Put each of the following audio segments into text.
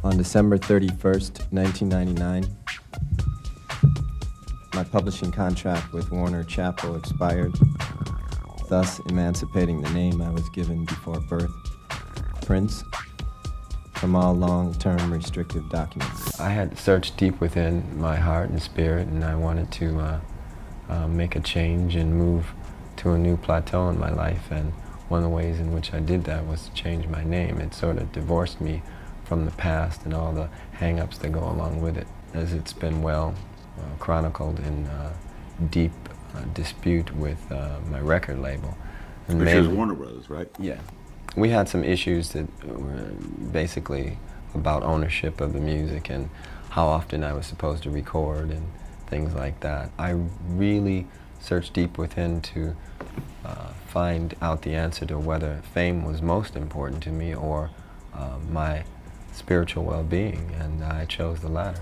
On December 31st, 1999, my publishing contract with Warner Chappell expired, thus emancipating the name I was given before birth, Prince, from all long-term restrictive documents. I had searched deep within my heart and spirit, and I wanted to make a change and move to a new plateau in my life, and one of the ways in which I did that was to change my name. It sort of divorced me from the past and all the hang-ups that go along with it, as it's been well chronicled in deep dispute with my record label. Which is Warner Brothers, right? Yeah. We had some issues that were basically about ownership of the music and how often I was supposed to record and things like that. I really searched deep within to find out the answer to whether fame was most important to me or my spiritual well-being, and I chose the latter.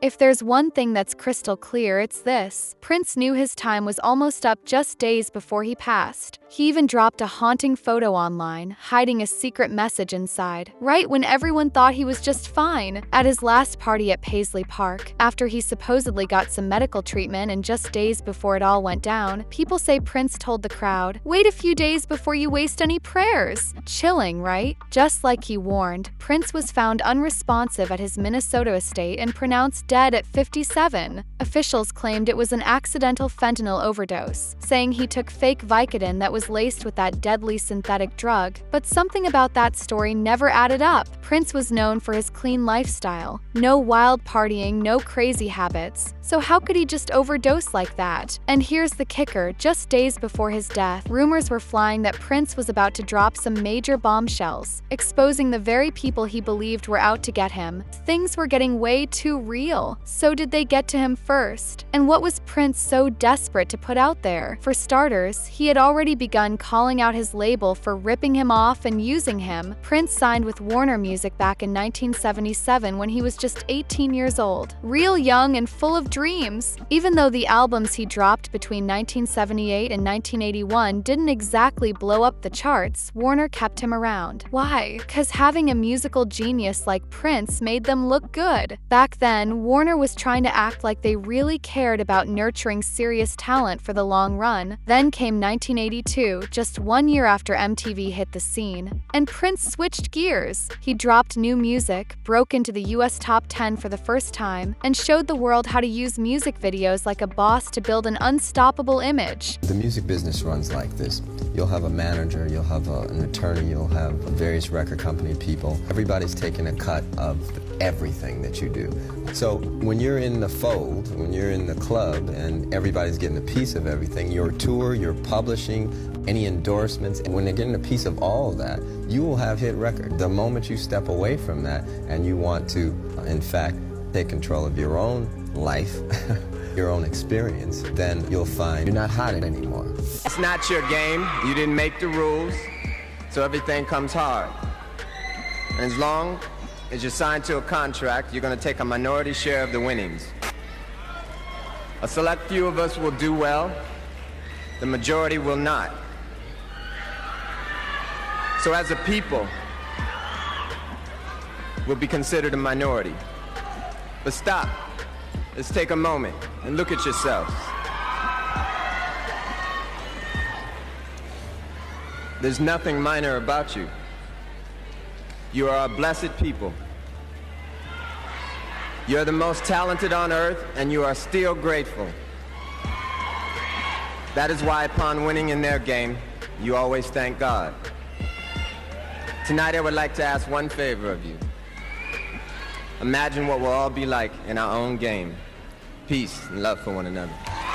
If there's one thing that's crystal clear, it's this. Prince knew his time was almost up just days before he passed. He even dropped a haunting photo online, hiding a secret message inside, right when everyone thought he was just fine. At his last party at Paisley Park, after he supposedly got some medical treatment and just days before it all went down, people say Prince told the crowd, "Wait a few days before you waste any prayers." Chilling, right? Just like he warned, Prince was found unresponsive at his Minnesota estate and pronounced dead at 57. Officials claimed it was an accidental fentanyl overdose, saying he took fake Vicodin that was laced with that deadly synthetic drug, but something about that story never added up. Prince was known for his clean lifestyle. No wild partying, no crazy habits. So how could he just overdose like that? And here's the kicker, just days before his death, rumors were flying that Prince was about to drop some major bombshells, exposing the very people he believed were out to get him. Things were getting way too real. So did they get to him first? And what was Prince so desperate to put out there? For starters, he had already begun calling out his label for ripping him off and using him. Prince signed with Warner Music back in 1977 when he was just 18 years old, real young and full of dreams. Even though the albums he dropped between 1978 and 1981 didn't exactly blow up the charts, Warner kept him around. Why? Because having a musical genius like Prince made them look good. Back then, Warner was trying to act like they really cared about nurturing serious talent for the long run. Then came 1982, just 1 year after MTV hit the scene, and Prince switched gears. He dropped new music, broke into the US top 10 for the first time, and showed the world how to use music videos like a boss to build an unstoppable image. The music business runs like this. You'll have a manager, you'll have an attorney, you'll have various record company people. Everybody's taking a cut of everything that you do. So when you're in the fold, when you're in the club and everybody's getting a piece of everything, your tour, your publishing, any endorsements, and when they're getting a piece of all of that, you will have hit record. The moment you step away from that and you want to, in fact, take control of your own life, your own experience, then you'll find you're not hot anymore. It's not your game. You didn't make the rules, so everything comes hard. And as long as you're signed to a contract, you're going to take a minority share of the winnings. A select few of us will do well, the majority will not. So as a people, we'll be considered a minority. But stop. Let's take a moment and look at yourselves. There's nothing minor about you. You are a blessed people. You're the most talented on earth, and you are still grateful. That is why upon winning in their game, you always thank God. Tonight I would like to ask one favor of you. Imagine what we'll all be like in our own game. Peace and love for one another.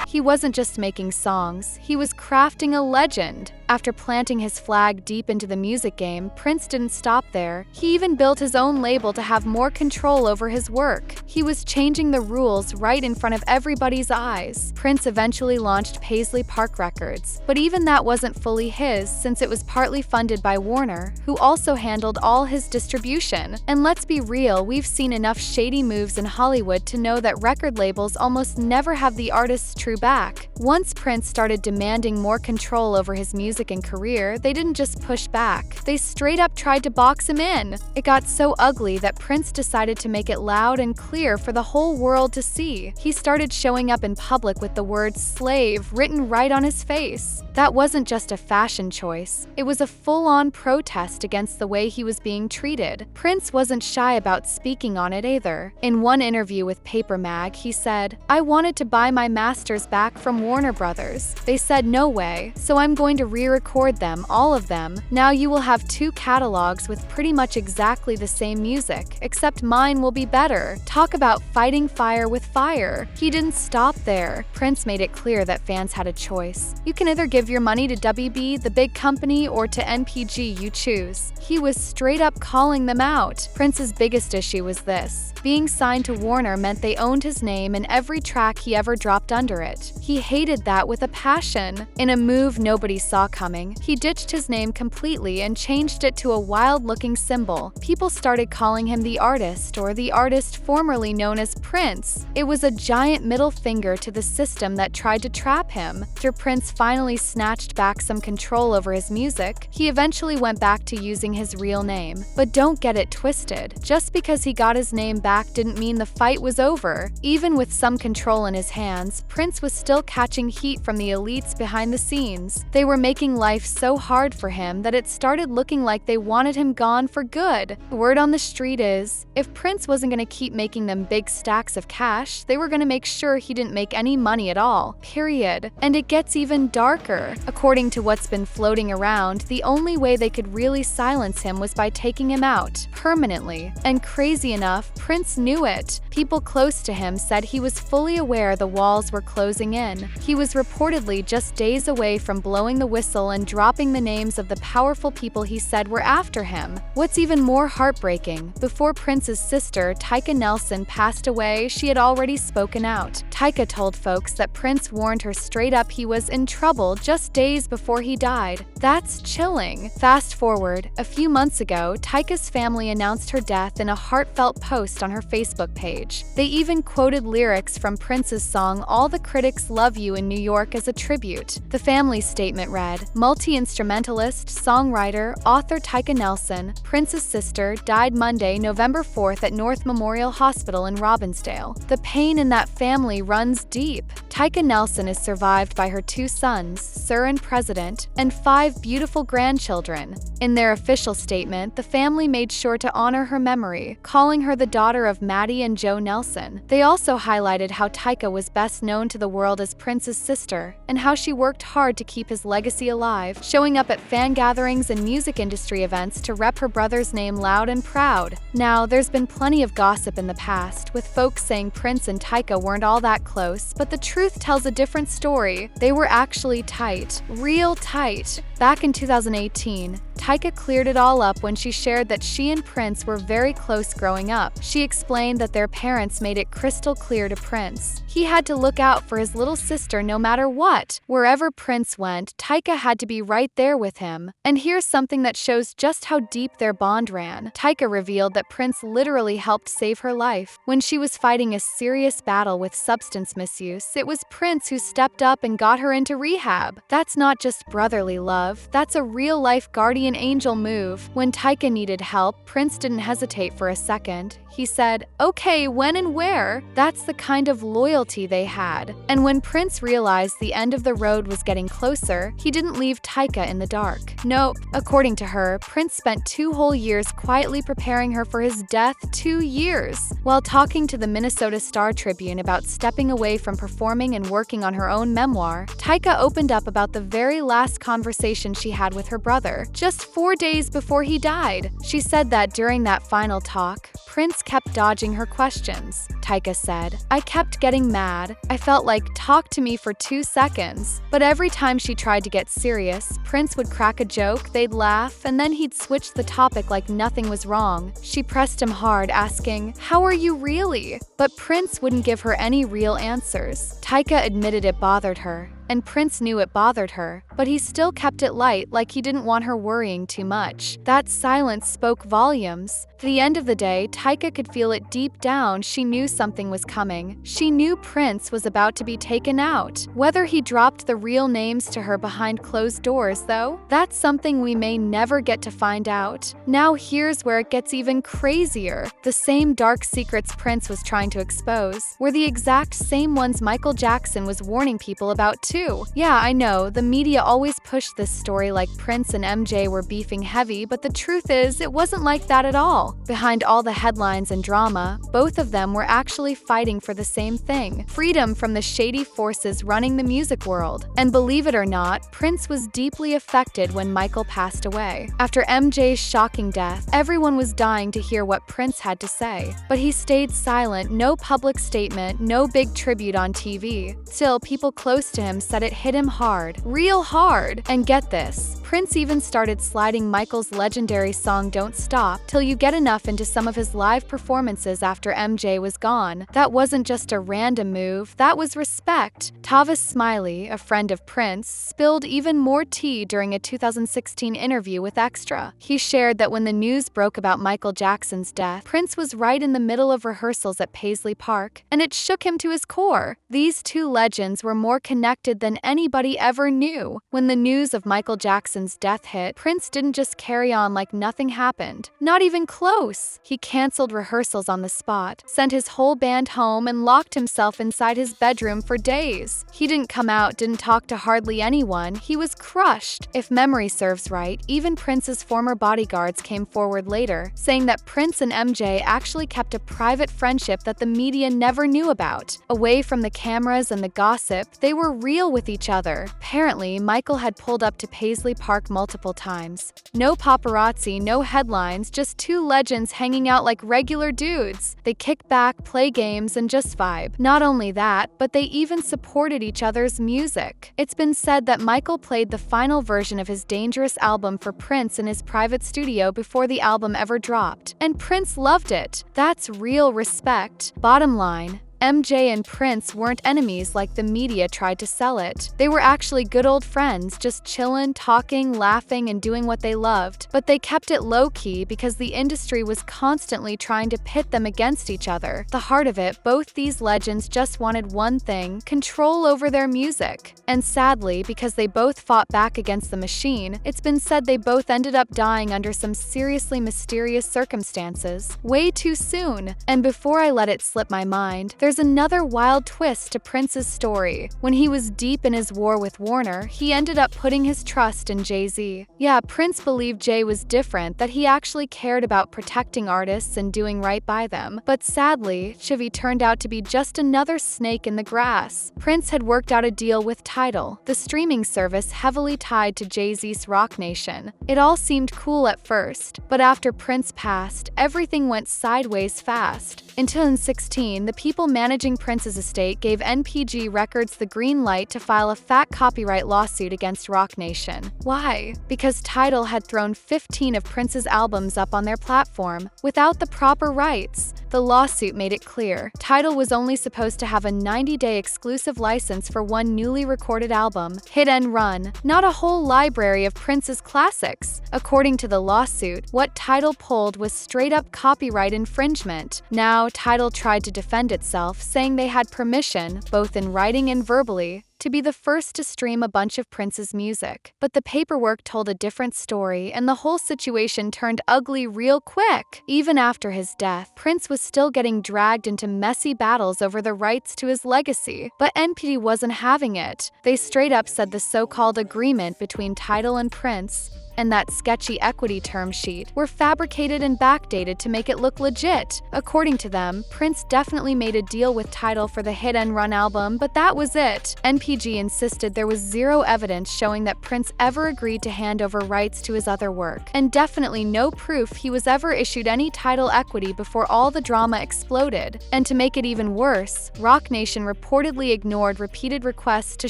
He wasn't just making songs, he was crafting a legend. After planting his flag deep into the music game, Prince didn't stop there. He even built his own label to have more control over his work. He was changing the rules right in front of everybody's eyes. Prince eventually launched Paisley Park Records, but even that wasn't fully his since it was partly funded by Warner, who also handled all his distribution. And let's be real, we've seen enough shady moves in Hollywood to know that record labels almost never have the artist's true back. Once Prince started demanding more control over his music music and career, they didn't just push back. They straight up tried to box him in. It got so ugly that Prince decided to make it loud and clear for the whole world to see. He started showing up in public with the word slave written right on his face. That wasn't just a fashion choice. It was a full-on protest against the way he was being treated. Prince wasn't shy about speaking on it either. In one interview with Paper Mag, he said, "I wanted to buy my masters back from Warner Brothers. They said no way, so I'm going to re-record them, all of them. Now you will have 2 catalogs with pretty much exactly the same music, except mine will be better." Talk about fighting fire with fire. He didn't stop there. Prince made it clear that fans had a choice. You can either give your money to WB, the big company, or to NPG, you choose. He was straight up calling them out. Prince's biggest issue was this: being signed to Warner meant they owned his name and every track he ever dropped under it. He hated that with a passion. In a move nobody saw coming, he ditched his name completely and changed it to a wild-looking symbol. People started calling him the artist, or the artist formerly known as Prince. It was a giant middle finger to the system that tried to trap him. After Prince finally snatched back some control over his music, he eventually went back to using his real name. But don't get it twisted. Just because he got his name back didn't mean the fight was over. Even with some control in his hands, Prince was still catching heat from the elites behind the scenes. They were making life so hard for him that it started looking like they wanted him gone for good. The word on the street is, if Prince wasn't going to keep making them big stacks of cash, they were going to make sure he didn't make any money at all. Period. And it gets even darker. According to what's been floating around, the only way they could really silence him was by taking him out, permanently. And crazy enough, Prince knew it. People close to him said he was fully aware the walls were closing in. He was reportedly just days away from blowing the whistle and dropping the names of the powerful people he said were after him. What's even more heartbreaking, before Prince's sister, Tyka Nelson, passed away, she had already spoken out. Tyka told folks that Prince warned her straight up he was in trouble just days before he died. That's chilling. Fast forward, a few months ago, Tyka's family announced her death in a heartfelt post on her Facebook page. They even quoted lyrics from Prince's song All the Critics Love You in New York as a tribute. The family's statement read, "Multi-instrumentalist, songwriter, author Tyka Nelson, Prince's sister, died Monday, November 4th at North Memorial Hospital in Robbinsdale. The pain in that family runs deep." Tyka Nelson is survived by her 2 sons, Sir and President, and 5 beautiful grandchildren. In their official statement, the family made sure to honor her memory, calling her the daughter of Maddie and Joe Nelson. They also highlighted how Tyka was best known to the world as Prince's sister, and how she worked hard to keep his legacy alive, showing up at fan gatherings and music industry events to rep her brother's name loud and proud. Now, there's been plenty of gossip in the past, with folks saying Prince and Tyka weren't all that close, but the truth tells a different story. They were actually tight, real tight. Back in 2018, Tyka cleared it all up when she shared that she and Prince were very close growing up. She explained that their parents made it crystal clear to Prince he had to look out for his little sister no matter what. Wherever Prince went, Tyka had to be right there with him. And here's something that shows just how deep their bond ran. Tyka revealed that Prince literally helped save her life. When she was fighting a serious battle with substance misuse, it was Prince who stepped up and got her into rehab. That's not just brotherly love, that's a real-life guardian angel move. When Tyka needed help, Prince didn't hesitate for a second. He said, "Okay, when and where?" That's the kind of loyalty they had. And when Prince realized the end of the road was getting closer, he didn't leave Tyka in the dark. Nope. According to her, Prince spent 2 whole years quietly preparing her for his death. 2 years. While talking to the Minnesota Star-Tribune about stepping away from performing and working on her own memoir, Tyka opened up about the very last conversation she had with her brother, just 4 days before he died. She said that during that final talk, Prince kept dodging her questions. Tyka said, "I kept getting mad. I felt like, talk to me for 2 seconds. But every time she tried to get serious, Prince would crack a joke, they'd laugh, and then he'd switch the topic like nothing was wrong." She pressed him hard, asking, "How are you really?" But Prince wouldn't give her any real answers. Tyka admitted it bothered her. and Prince knew it bothered her, but he still kept it light, like he didn't want her worrying too much. That silence spoke volumes. At the end of the day, Tyka could feel it deep down. She knew something was coming. She knew Prince was about to be taken out. Whether he dropped the real names to her behind closed doors, though, that's something we may never get to find out. Now here's where it gets even crazier. The same dark secrets Prince was trying to expose were the exact same ones Michael Jackson was warning people about too. Yeah, I know, the media always pushed this story like Prince and MJ were beefing heavy, but the truth is, it wasn't like that at all. Behind all the headlines and drama, both of them were actually fighting for the same thing: freedom from the shady forces running the music world. And believe it or not, Prince was deeply affected when Michael passed away. After MJ's shocking death, everyone was dying to hear what Prince had to say. But he stayed silent, no public statement, no big tribute on TV. Still, people close to him said it hit him hard, real hard. And get this, Prince even started sliding Michael's legendary song Don't Stop Till You Get Enough into some of his live performances after MJ was gone. That wasn't just a random move, that was respect. Tavis Smiley, a friend of Prince, spilled even more tea during a 2016 interview with Extra. He shared that when the news broke about Michael Jackson's death, Prince was right in the middle of rehearsals at Paisley Park, and it shook him to his core. These two legends were more connected than anybody ever knew. When the news of Michael Jackson's death hit, Prince didn't just carry on like nothing happened. Not even close. He canceled rehearsals on the spot, sent his whole band home, and locked himself inside his bedroom for days. He didn't come out, didn't talk to hardly anyone. He was crushed. If memory serves right, even Prince's former bodyguards came forward later, saying that Prince and MJ actually kept a private friendship that the media never knew about. Away from the cameras and the gossip, they were real with each other. Apparently, Michael had pulled up to Paisley Park multiple times. No paparazzi, no headlines, just two legends hanging out like regular dudes. They kick back, play games, and just vibe. Not only that, but they even supported each other's music. It's been said that Michael played the final version of his Dangerous album for Prince in his private studio before the album ever dropped, and Prince loved it. That's real respect. Bottom line, MJ and Prince weren't enemies like the media tried to sell it. They were actually good old friends, just chillin', talking, laughing, and doing what they loved. But they kept it low-key because the industry was constantly trying to pit them against each other. At the heart of it, both these legends just wanted one thing: control over their music. And sadly, because they both fought back against the machine, it's been said they both ended up dying under some seriously mysterious circumstances. Way too soon. And before I let it slip my mind, there's another wild twist to Prince's story. When he was deep in his war with Warner, he ended up putting his trust in Jay-Z. Yeah, Prince believed Jay was different, that he actually cared about protecting artists and doing right by them. But sadly, Chivy turned out to be just another snake in the grass. Prince had worked out a deal with Tidal, the streaming service heavily tied to Jay-Z's Rock Nation. It all seemed cool at first, but after Prince passed, everything went sideways fast. In 2016, the people managing Prince's estate gave NPG Records the green light to file a fat copyright lawsuit against Rock Nation. Why? Because Tidal had thrown 15 of Prince's albums up on their platform without the proper rights. The lawsuit made it clear Tidal was only supposed to have a 90-day exclusive license for one newly recorded album, Hit and Run, not a whole library of Prince's classics. According to the lawsuit, what Tidal pulled was straight-up copyright infringement. Now, Tidal tried to defend itself, saying they had permission, both in writing and verbally, to be the first to stream a bunch of Prince's music. But the paperwork told a different story, and the whole situation turned ugly real quick. Even after his death, Prince was still getting dragged into messy battles over the rights to his legacy. But NPD wasn't having it. They straight up said the so-called agreement between Tidal and Prince and that sketchy equity term sheet were fabricated and backdated to make it look legit. According to them, Prince definitely made a deal with Tidal for the Hit and Run album, but that was it. NPG insisted there was zero evidence showing that Prince ever agreed to hand over rights to his other work, and definitely no proof he was ever issued any Tidal equity before all the drama exploded. And to make it even worse, Rock Nation reportedly ignored repeated requests to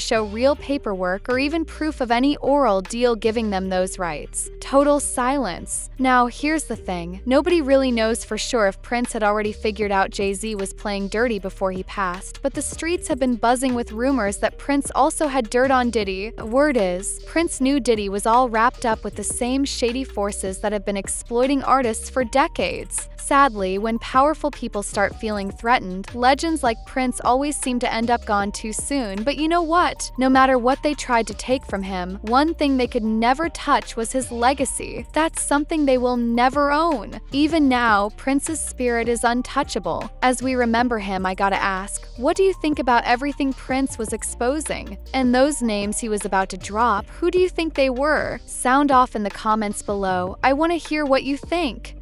show real paperwork or even proof of any oral deal giving them those rights. fights. Total silence. Now, here's the thing. Nobody really knows for sure if Prince had already figured out Jay-Z was playing dirty before he passed, but the streets have been buzzing with rumors that Prince also had dirt on Diddy. Word is, Prince knew Diddy was all wrapped up with the same shady forces that have been exploiting artists for decades. Sadly, when powerful people start feeling threatened, legends like Prince always seem to end up gone too soon. But you know what? No matter what they tried to take from him, one thing they could never touch was his legacy. That's something they will never own. Even now, Prince's spirit is untouchable. As we remember him, I gotta ask, what do you think about everything Prince was exposing? And those names he was about to drop, who do you think they were? Sound off in the comments below. I want to hear what you think.